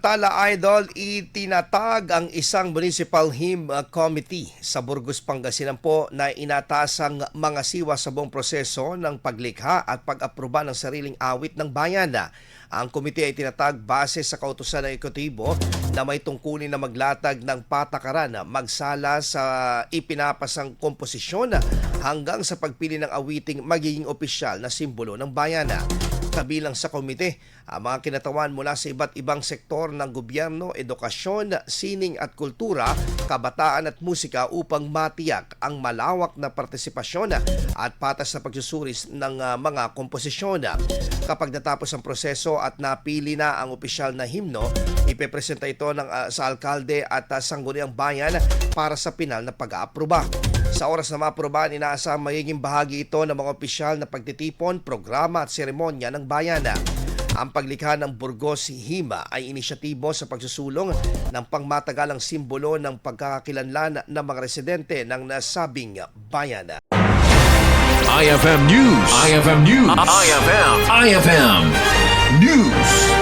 Tala Idol, itinatag ang isang municipal hymn committee sa Burgos, Pangasinan po na inatasang mga siwa sa buong proseso ng paglikha at pag-aproba ng sariling awit ng bayan. Ang komite ay tinatag base sa kautusan ng Ekotibo na may tungkulin na maglatag ng patakaran magsala sa ipinapasang komposisyon hanggang sa pagpili ng awiting magiging opisyal na simbolo ng bayan. Kabilang sa komite ang mga kinatawan mula sa iba't ibang sektor ng gobyerno, edukasyon, sining at kultura, kabataan at musika upang matiyak ang malawak na partisipasyon at patas na pagsusuri ng mga komposisyon. Kapag natapos ang proseso at napili na ang opisyal na himno, ipepresenta ito sa alkalde at sangguniang bayan para sa pinal na pag-aaproba. Sa oras na maaprobahan, inaasang magiging bahagi ito ng mga opisyal na pagtitipon, programa at seremonya ng bayan. Ang paglikha ng Burgos Hima ay inisyatibo sa pagsusulong ng pangmatagalang simbolo ng pagkakakilanlan ng mga residente ng nasabing bayan. IFM News. IFM News. IFM News.